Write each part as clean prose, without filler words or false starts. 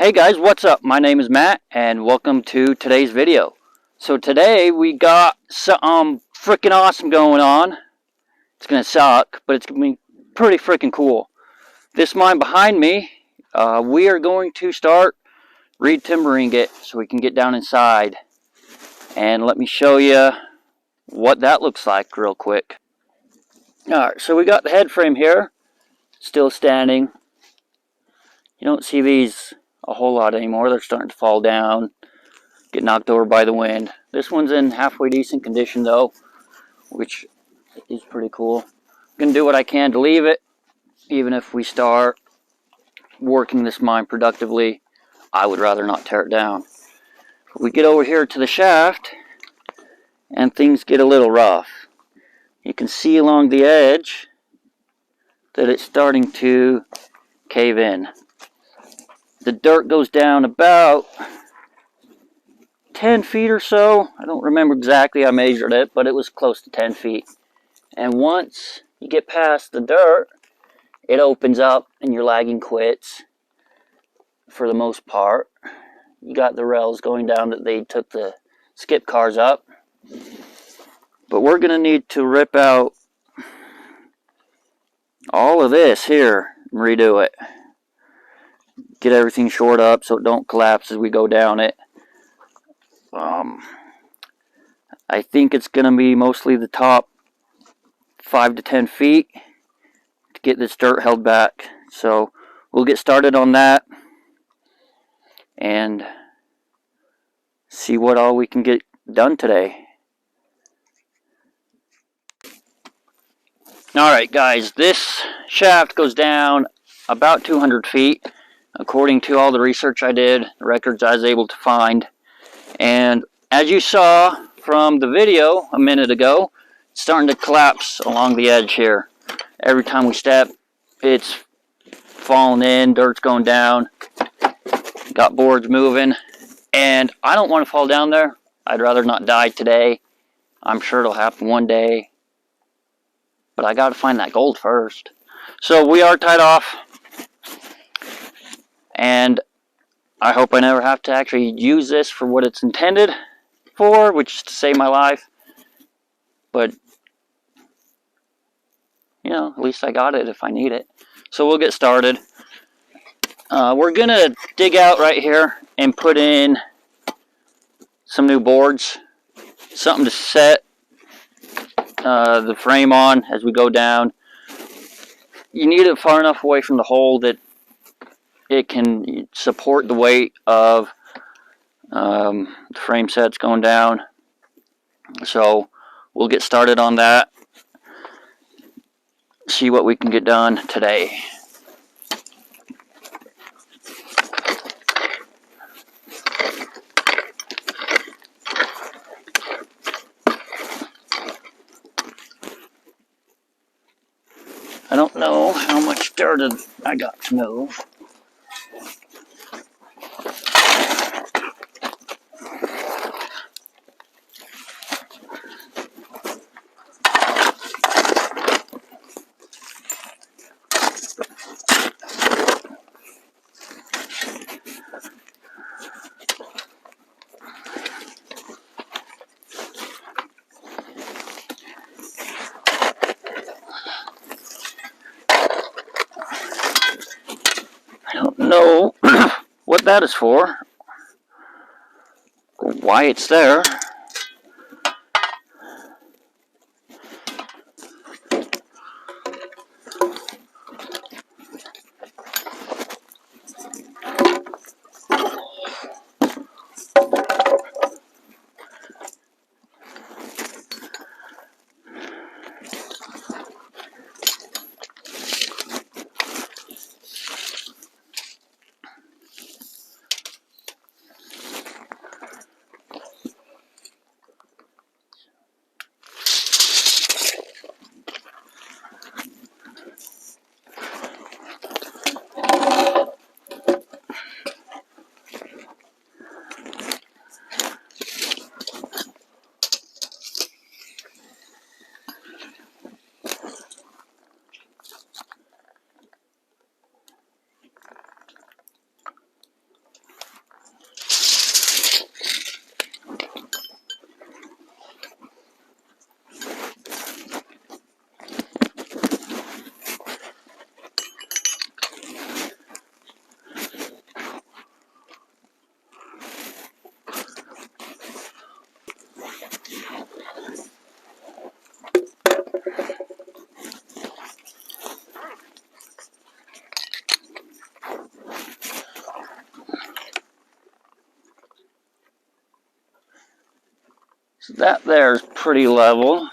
Hey guys, what's up? My name is Matt and welcome to today's video. So today we got something freaking awesome going on. It's gonna suck, but it's gonna be pretty freaking cool. This mine behind me, we are going to start re-timbering it so we can get down inside. And let me show you what that looks like real quick. Alright, so we got the head frame here, still standing. You don't see these a whole lot anymore. They're starting to fall down, get knocked over by the wind. This one's in halfway decent condition though, which is pretty cool. I'm gonna do what I can to leave it, even if we start working this mine productively. I would rather not tear it down. We get over here to the shaft and things get a little rough. You can see along the edge that it's starting to cave in. The dirt goes down about 10 feet or so. I don't remember exactly, I measured it, but it was close to 10 feet. And once you get past the dirt, it opens up and your lagging quits for the most part. You got the rails going down that they took the skip cars up. But we're going to need to rip out all of this here and redo it. Get everything shored up so it don't collapse as we go down it. I think it's going to be mostly the top 5 to 10 feet to get this dirt held back. So we'll get started on that and see what all we can get done today. Alright guys, this shaft goes down about 200 feet according to all the research I did, the records I was able to find. And as you saw from the video a minute ago, it's starting to collapse along the edge here. Every time we step, it's falling in, dirt's going down, got boards moving, and I don't want to fall down there. I'd rather not die today. I'm sure it'll happen one day, but I gotta find that gold first. So we are tied off, and I hope I never have to actually use this for what it's intended for, which is to save my life. But, you know, at least I got it if I need it. So we'll get started. We're going to dig out right here and put in some new boards. Something to set the frame on as we go down. You need it far enough away from the hole that it can support the weight of the frame sets going down. So we'll get started on that. See what we can get done today. I don't know how much dirt I got to move. I don't know what that is for, or why it's there. So that there's pretty level.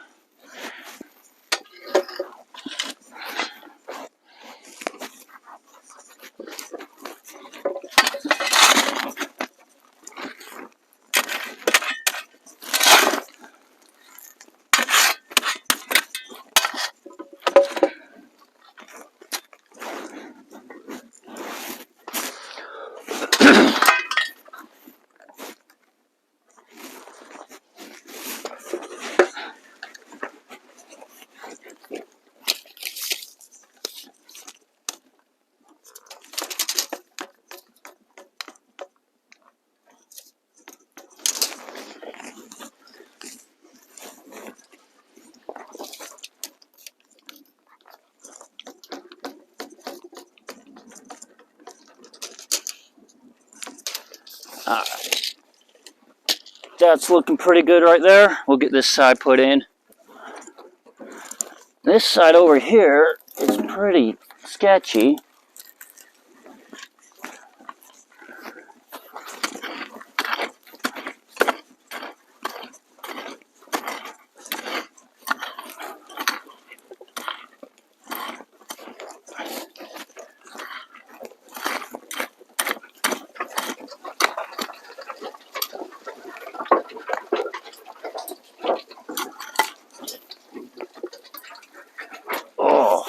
Alright. That's looking pretty good right there. We'll get this side put in. This side over here is pretty sketchy. Oh,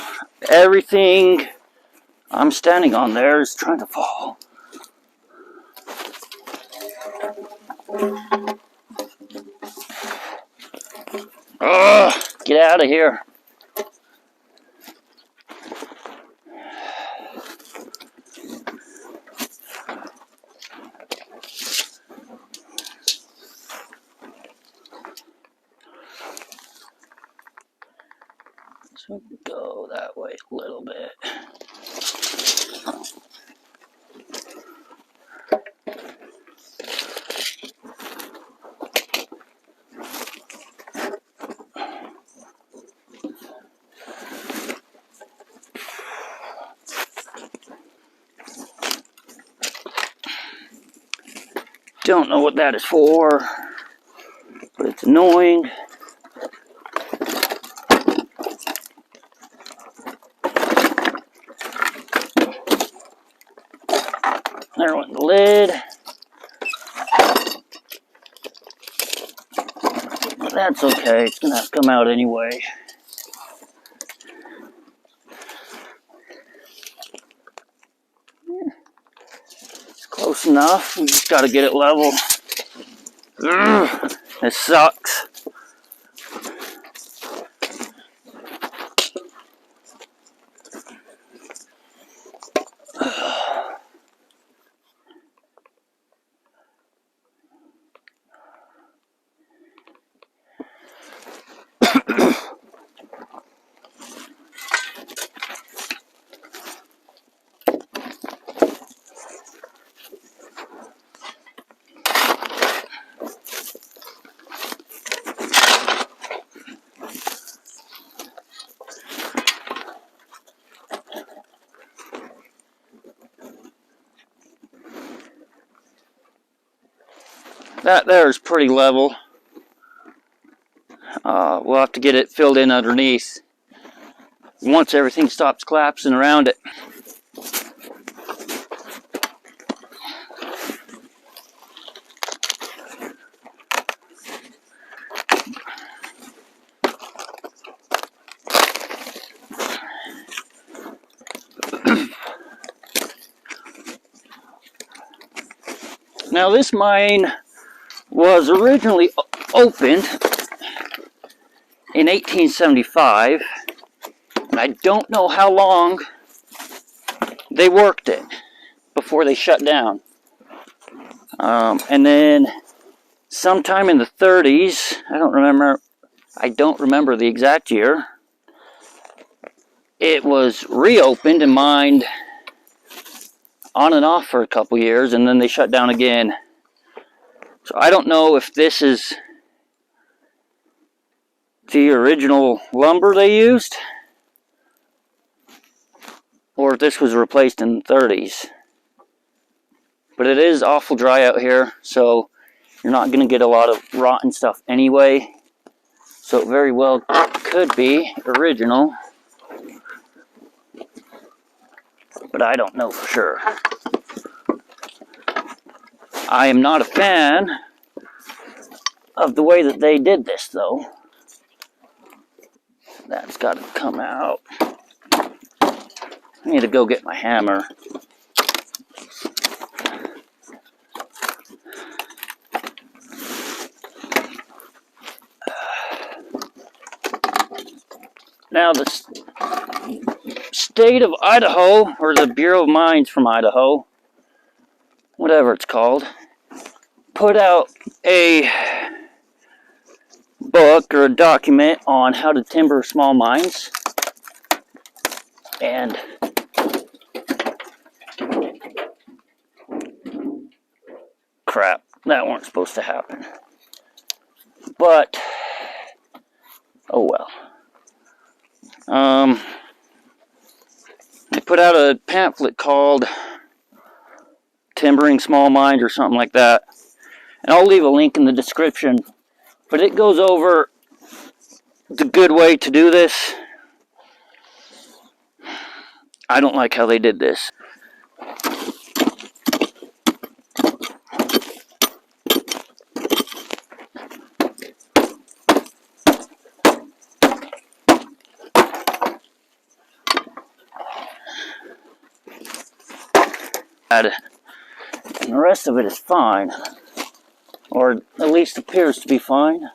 everything I'm standing on there is trying to fall. Ugh, get out of here. So go that way a little bit. Don't know what that is for, but it's annoying. There went the lid. That's okay, it's gonna have to come out anyway. It's close enough, we just gotta get it level. Ugh, this sucks. That there is pretty level. We'll have to get it filled in underneath once everything stops collapsing around it. Now this mine was originally opened in 1875, and I don't know how long they worked it before they shut down. And then sometime in the 30s, I don't remember the exact year, it was reopened and mined on and off for a couple years, and then they shut down again. So I don't know if this is the original lumber they used, or if this was replaced in the 30s. But it is awful dry out here, so You're not going to get a lot of rotten stuff anyway. So it very well could be original. But I don't know for sure. I am not a fan of the way that they did this, though. That's got to come out. I need to go get my hammer. Now, the state of Idaho, or the Bureau of Mines from Idaho, whatever it's called, put out a book or a document on how to timber small mines. And crap, that weren't supposed to happen. But, oh well. They put out a pamphlet called Timbering Small Mines or something like that. And I'll leave a link in the description. But it goes over the good way to do this. I don't like how they did this. And the rest of it is fine. Or at least appears to be fine.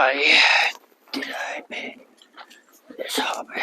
why did I make this hobby?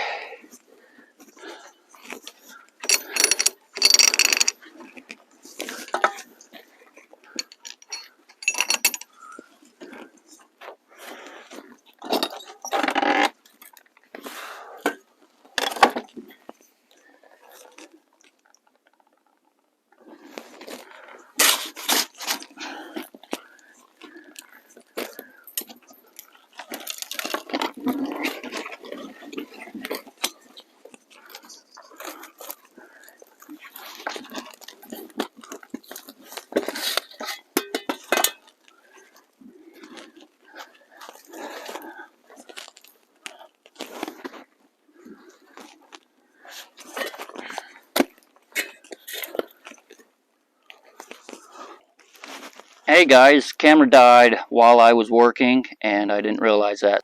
Hey guys, camera died while I was working and I didn't realize that.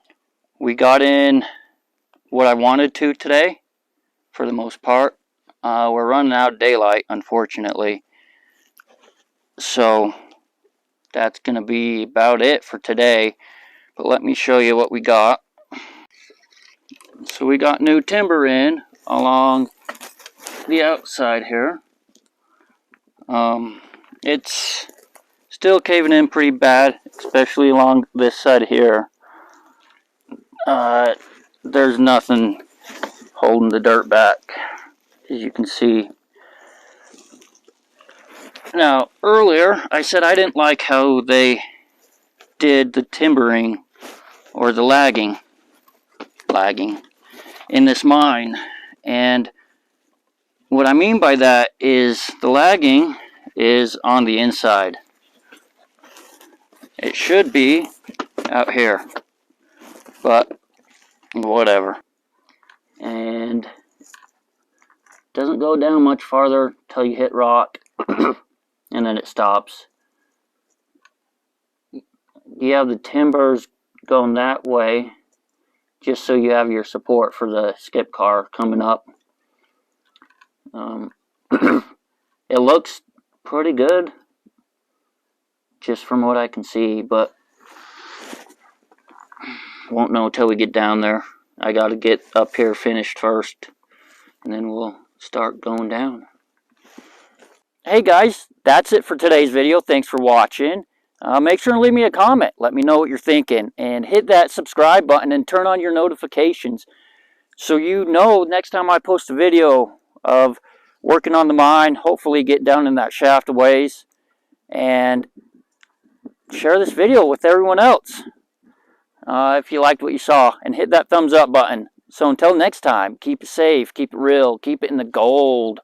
We got in what I wanted to today for the most part. We're running out of daylight, unfortunately. So that's going to be about it for today. But let me show you what we got. So we got new timber in along the outside here. It's still caving in pretty bad, especially along this side here. There's nothing holding the dirt back, as you can see. Now, earlier I said I didn't like how they did the timbering or the lagging in this mine, and what I mean by that is the lagging is on the inside. It should be out here, but whatever. And doesn't go down much farther till you hit rock and then it stops. You have the timbers going that way just so you have your support for the skip car coming up. It looks pretty good just from what I can see, but won't know till we get down there. I gotta get up here finished first and then we'll start going down. Hey guys, that's it for today's video. Thanks for watching. Make sure and leave me a comment. Let me know what you're thinking. And hit that subscribe button and turn on your notifications so you know next time I post a video of working on the mine, hopefully get down in that shaft a ways. And share this video with everyone else if you liked what you saw. And hit that thumbs up button. So until next time, keep it safe, keep it real, keep it in the gold.